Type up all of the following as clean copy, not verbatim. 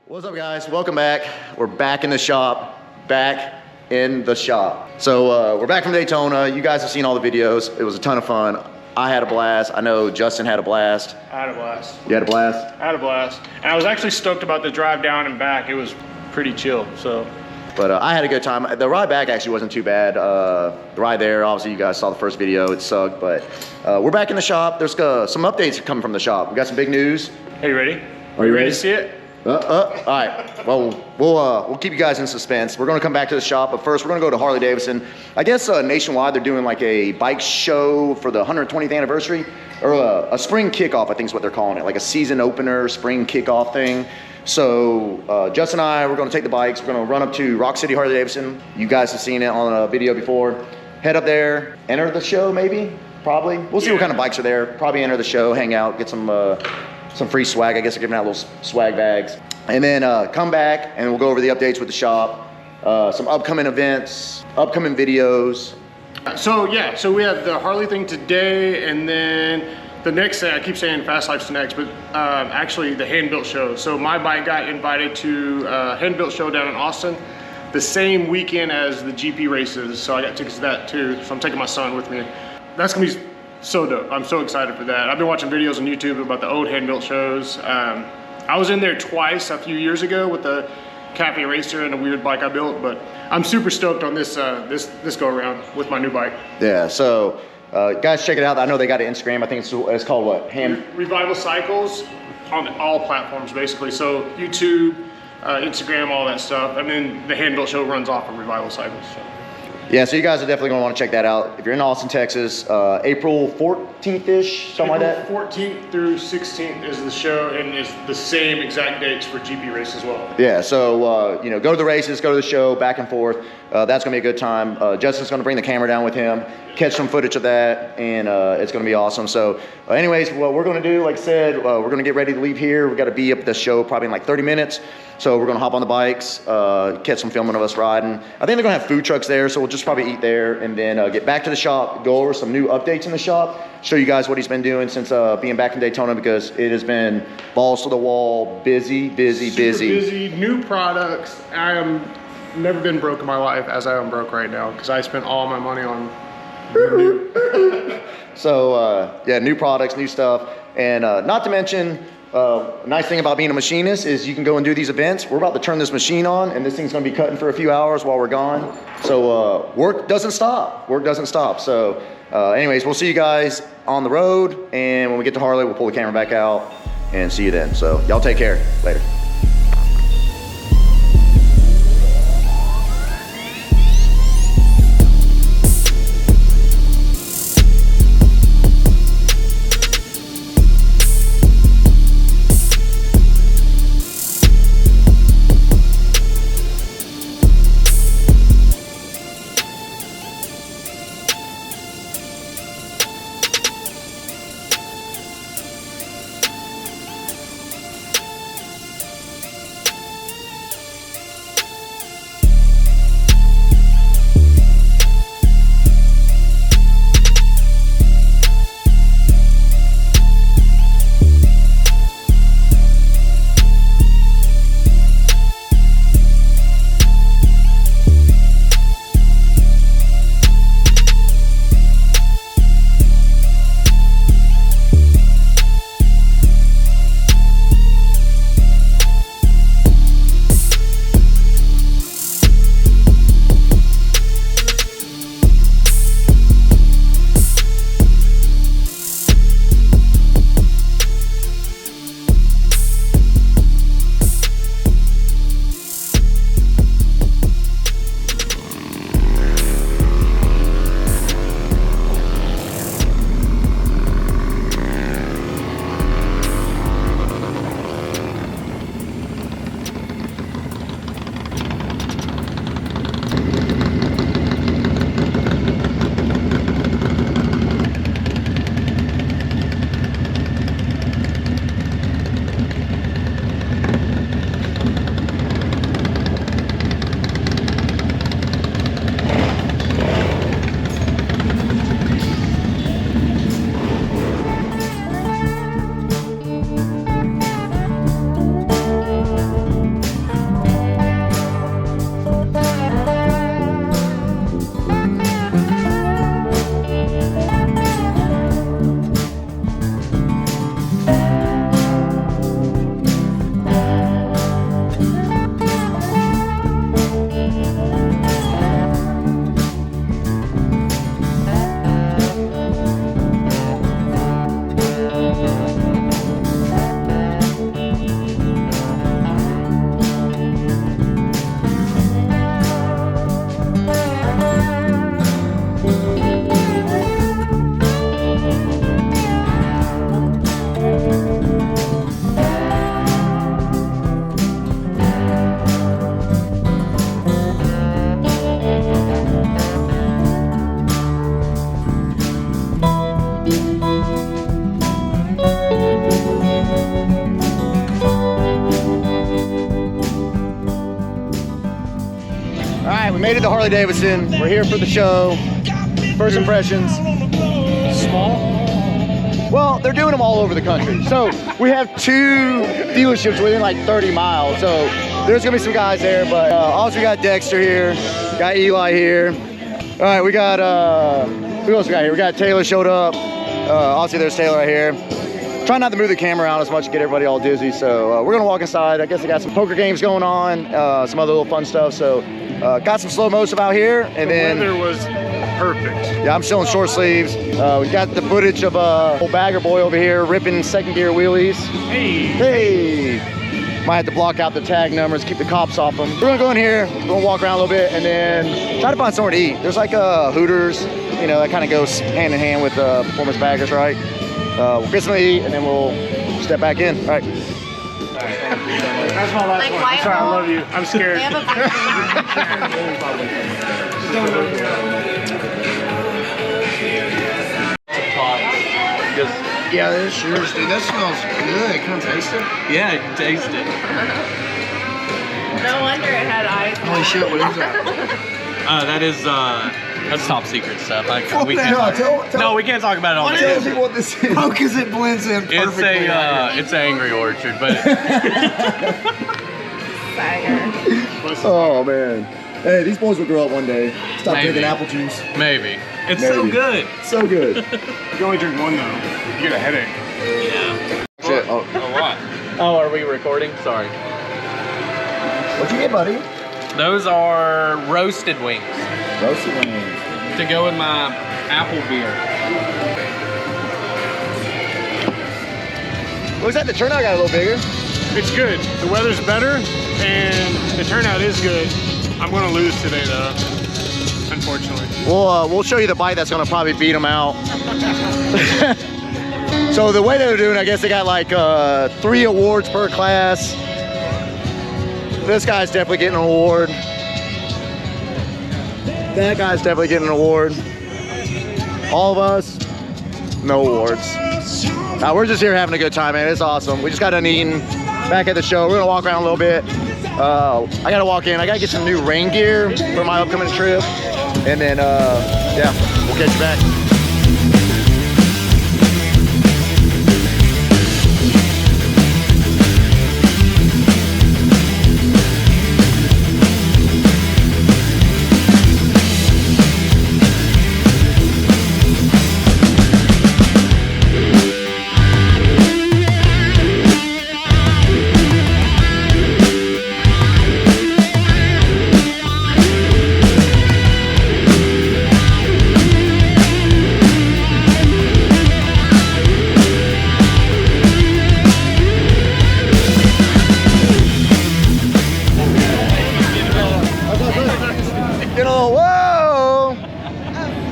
What's up, guys? Welcome back. We're back in the shop. So we're back from Daytona. You guys have seen all the videos. It was a ton of fun. I had a blast. I know Justin had a blast. I had a blast. You had a blast? I had a blast. And I was actually stoked about the drive down and back. It was pretty chill, so. But I had a good time. The ride back actually wasn't too bad. The ride there, obviously you guys saw the first video. It sucked, but we're back in the shop. There's some updates coming from the shop. We got some big news. Hey, you ready? Are you ready to see it? All right. Well, we'll keep you guys in suspense. We're going to come back to the shop, but first we're going to go to Harley-Davidson. I guess nationwide they're doing like a bike show for the 120th anniversary, or a spring kickoff, I think is what they're calling it, like a season opener, spring kickoff thing. So Justin and I, we're going to take the bikes. We're going to run up to Rock City Harley-Davidson. You guys have seen it on a video before. Head up there, enter the show maybe, probably. We'll see what kind of bikes are there. Probably enter the show, hang out, get some free swag. I guess they're giving out little swag bags. And then come back and we'll go over the updates with the shop, some upcoming events, upcoming videos. So we have the Harley thing today, and then the next day, I keep saying Fast Life's next, but actually the hand-built show. So my bike got invited to a hand-built show down in Austin the same weekend as the GP races. So I got tickets to that too. So I'm taking my son with me. That's gonna be so dope. I'm so excited for that. I've been watching videos on YouTube about the old hand-built shows. I was in there twice a few years ago with the Cafe Racer and a weird bike I built, but I'm super stoked on this go around with my new bike. Yeah, so guys, check it out. I know they got an Instagram. I think it's called what? Revival Cycles on all platforms, basically. So YouTube, Instagram, all that stuff. I mean, the hand-built show runs off of Revival Cycles. So. Yeah, so you guys are definitely going to want to check that out. If you're in Austin, Texas, April 14th-ish, something like that? 14th through 16th is the show, and it's the same exact dates for GP race as well. Yeah, so, go to the races, go to the show, back and forth. That's going to be a good time. Justin's going to bring the camera down with him, catch some footage of that, and it's going to be awesome. So, anyways, what we're going to do, like I said, we're going to get ready to leave here. We've got to be up at the show probably in like 30 minutes. So we're going to hop on the bikes, catch some filming of us riding. I think they're going to have food trucks there, so we'll just probably eat there and then get back to the shop, go over some new updates in the shop, show you guys what he's been doing since being back in Daytona, because it has been balls to the wall, busy. Super busy, new products. I am never been broke in my life as I am broke right now, because I spent all my money on new. So yeah, new products, new stuff, and not to mention, nice thing about being a machinist is you can go and do these events. We're about to turn this machine on, and this thing's going to be cutting for a few hours while we're gone. So work doesn't stop. So anyways, we'll see you guys on the road, and when we get to Harley, we'll pull the camera back out and see you then. So y'all take care. Later. right, we made it to Harley-Davidson. We're here for the show. First impressions. Small. Well, they're doing them all over the country. So we have 2 dealerships within like 30 miles. So there's gonna be some guys there, but also we got Dexter here, got Eli here. All right, we got, who else we got here? We got Taylor showed up. Obviously there's Taylor right here. Try not to move the camera around as much to get everybody all dizzy. So we're gonna walk inside. I guess they got some poker games going on, some other little fun stuff. So got some slow motion out here, and then The weather was perfect. yeah, I'm still in short sleeves. We got the footage of old bagger boy over here ripping second gear wheelies. Hey! Might have to block out the tag numbers, keep the cops off them. We're gonna go in here, we're gonna walk around a little bit, and then try to find somewhere to eat. There's like Hooters, you know, that kind of goes hand in hand with performance baggers, right? We'll get something to eat, and then we'll step back in. All right. That's my last one. I'm sorry, I love you. I'm scared. Yeah, that's yours, dude. That smells good. Can I taste it? Yeah, you can taste it. No wonder it had eyes. Holy shit, what is that? That's top secret stuff. We can't No, we can't talk about it on tell the people what this is. Oh, because it blends in perfectly. It's an Angry Orchard, but Oh, man. Hey, these boys will grow up one day. Stop Maybe. drinking apple juice. maybe. It's so Maybe. good. So good. You can only drink one though. You get a headache. Yeah. Shit. Oh. A lot. Oh, are we recording? Sorry. What'd you get, buddy? Those are roasted wings Roasted wings. to go with my apple beer. What was that? The turnout got a little bigger. It's good. The weather's better, and the turnout is good. I'm gonna lose today though, unfortunately. We'll show you the bike that's gonna probably beat them out. So the way they're doing, I guess they got like 3 awards per class. This guy's definitely getting an award. That guy's definitely getting an award. All of us, no awards. We're just here having a good time, man. It's awesome. We just got done eating back at the show. We're gonna walk around a little bit. I gotta walk in. I gotta get some new rain gear for my upcoming trip. And then, yeah, we'll catch you back.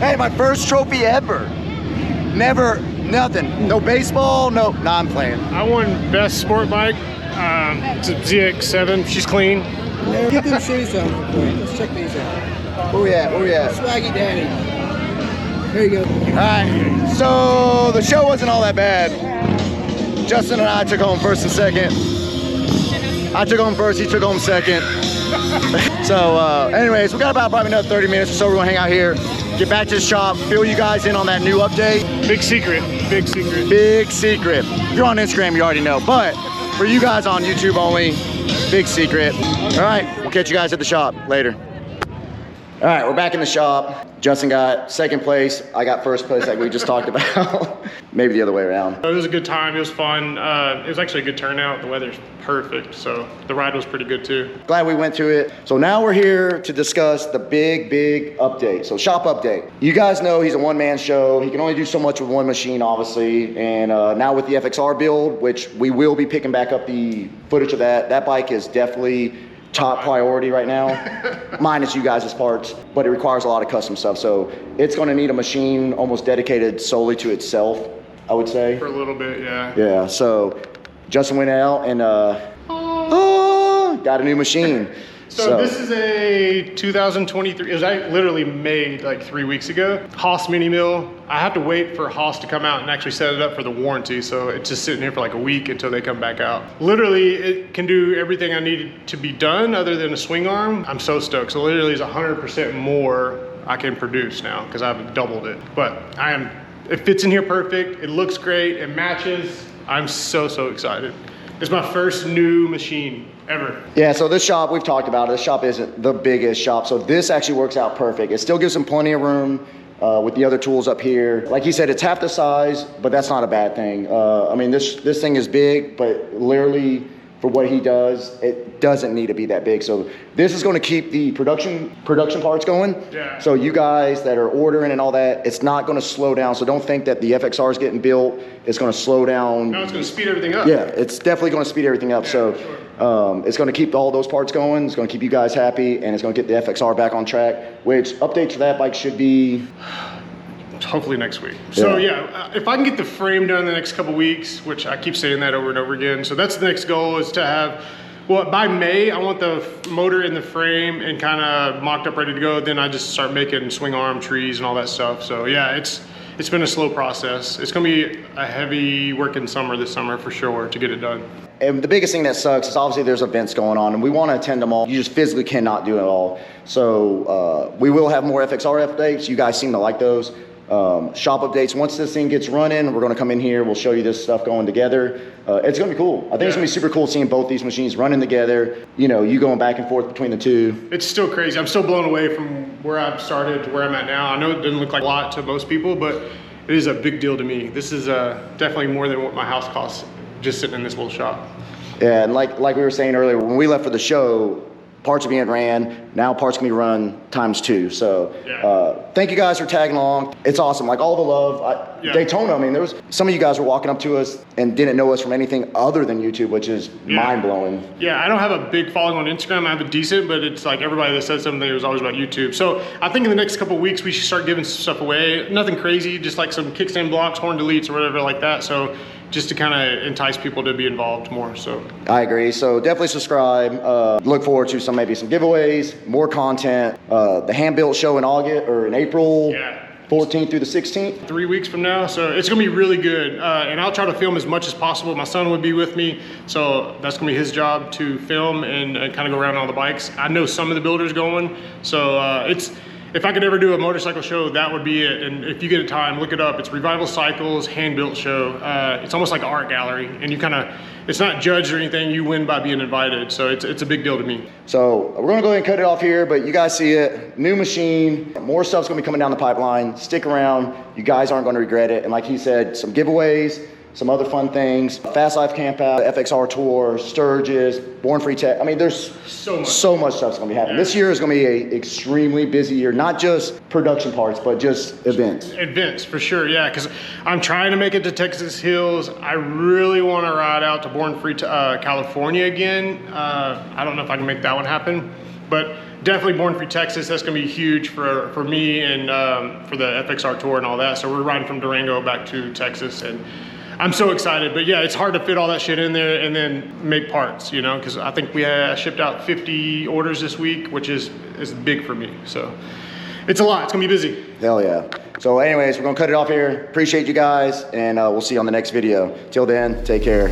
Hey, my first trophy ever. Never, nothing. No baseball, no, nah, I'm playing. I won best sport bike. It's a ZX7. She's clean. Get them shoes on real quick. Let's check these out. Where we at? Where we at? Swaggy Daddy. There you go. All right, so the show wasn't all that bad. Justin and I took home first and second. I took home first, he took home second. So anyways, we got about probably another 30 minutes or so. We're gonna hang out here, get back to the shop, fill you guys in on that new update. Big secret. Big secret. Big secret. If you're on Instagram, you already know, but for you guys on YouTube only, big secret. All right, we'll catch you guys at the shop later. All right, we're back in the shop. Justin got second place. I got first place like we just talked about. Maybe the other way around. It was a good time. It was fun. It was actually a good turnout. The weather's perfect, so the ride was pretty good too. Glad we went to it. So now we're here to discuss the big update. So shop update. You guys know he's a one-man show. He can only do so much with one machine, obviously. And now with the FXR build, which we will be picking back up the footage of that bike is definitely top priority right now, minus you guys' parts, but it requires a lot of custom stuff. So it's gonna need a machine almost dedicated solely to itself, I would say. For a little bit, yeah. Yeah, so Justin went out and got a new machine. So this is a 2023, it was literally made like 3 weeks ago. Haas mini mill. I have to wait for Haas to come out and actually set it up for the warranty. So it's just sitting here for like a week until they come back out. Literally, it can do everything I needed to be done other than a swing arm. I'm so stoked. So literally it's 100% more I can produce now because I've doubled it. But it fits in here perfect. It looks great, it matches. I'm so excited. It's my first new machine ever. Yeah, so this shop, we've talked about it. This shop isn't the biggest shop, so this actually works out perfect. It still gives them plenty of room with the other tools up here. Like he said, it's half the size, but that's not a bad thing. I mean, this thing is big, but literally for what he does, it doesn't need to be that big. So this is going to keep the production parts going. Yeah. So you guys that are ordering and all that, it's not going to slow down. So don't think that the FXR is getting built. It's going to slow down. No, it's going to speed everything up. Yeah, it's definitely going to speed everything up. Yeah, so sure. it's going to keep all those parts going. It's going to keep you guys happy, and it's going to get the FXR back on track, which updates for that bike should be hopefully next week. So yeah, if I can get the frame done in the next couple weeks, which I keep saying that over and over again. So that's the next goal, is to have, well, by May, I want the motor in the frame and kind of mocked up, ready to go. Then I just start making swing arm trees and all that stuff. So yeah, it's been a slow process. It's gonna be a heavy working summer this summer for sure to get it done. And the biggest thing that sucks is obviously there's events going on, and we want to attend them all. You just physically cannot do it all. So we will have more FXR updates. You guys seem to like those. Shop updates. Once this thing gets running, we're going to come in here. We'll show you this stuff going together. It's going to be cool. I think it's going to be super cool seeing both these machines running together. You know, you going back and forth between the two. It's still crazy. I'm still blown away from where I've started to where I'm at now. I know it doesn't look like a lot to most people, but it is a big deal to me. This is definitely more than what my house costs just sitting in this little shop. Yeah, and like we were saying earlier, when we left for the show, parts are being ran. Now parts can be run ×2. So thank you guys for tagging along. It's awesome. Like all the love. Daytona, I mean, there was some of you guys were walking up to us and didn't know us from anything other than YouTube, which is mind blowing. Yeah, I don't have a big following on Instagram. I have a decent, but it's like everybody that says something, it was always about YouTube. So I think in the next couple of weeks, we should start giving stuff away. Nothing crazy, just like some kickstand blocks, horn deletes, or whatever like that. So just to kind of entice people to be involved more. So I agree. So definitely subscribe. Look forward to maybe some giveaways, more content. The hand built show in August or in April. 14th through the 16th. 3 weeks from now, so it's gonna be really good. And I'll try to film as much as possible. My son would be with me, so that's gonna be his job to film and kind of go around all the bikes. I know some of the builders going, so if I could ever do a motorcycle show, that would be it. And if you get a time, look it up. It's Revival Cycles Hand-Built Show. It's almost like an art gallery, and you kind of, it's not judged or anything. You win by being invited, so it's a big deal to me. So we're gonna go ahead and cut it off here, but you guys see it, new machine, more stuff's gonna be coming down the pipeline. Stick around, you guys aren't gonna regret it. And like he said, some giveaways, some other fun things, Fast Life Camp Out, FXR Tour, Sturgis, Born Free Tech. I mean, there's so much stuff's gonna be happening. This year is gonna be an extremely busy year, not just production parts, but just events. Events, for sure, yeah, because I'm trying to make it to Texas Hills. I really wanna ride out to Born Free California again. I don't know if I can make that one happen, but definitely Born Free Texas. That's gonna be huge for me and for the FXR Tour and all that. So we're riding from Durango back to Texas, and I'm so excited. But yeah, it's hard to fit all that shit in there and then make parts, you know, because I think we shipped out 50 orders this week, which is big for me. So it's a lot. It's gonna be busy. Hell yeah. So anyways, we're gonna cut it off here. Appreciate you guys, and we'll see you on the next video. Till then, take care.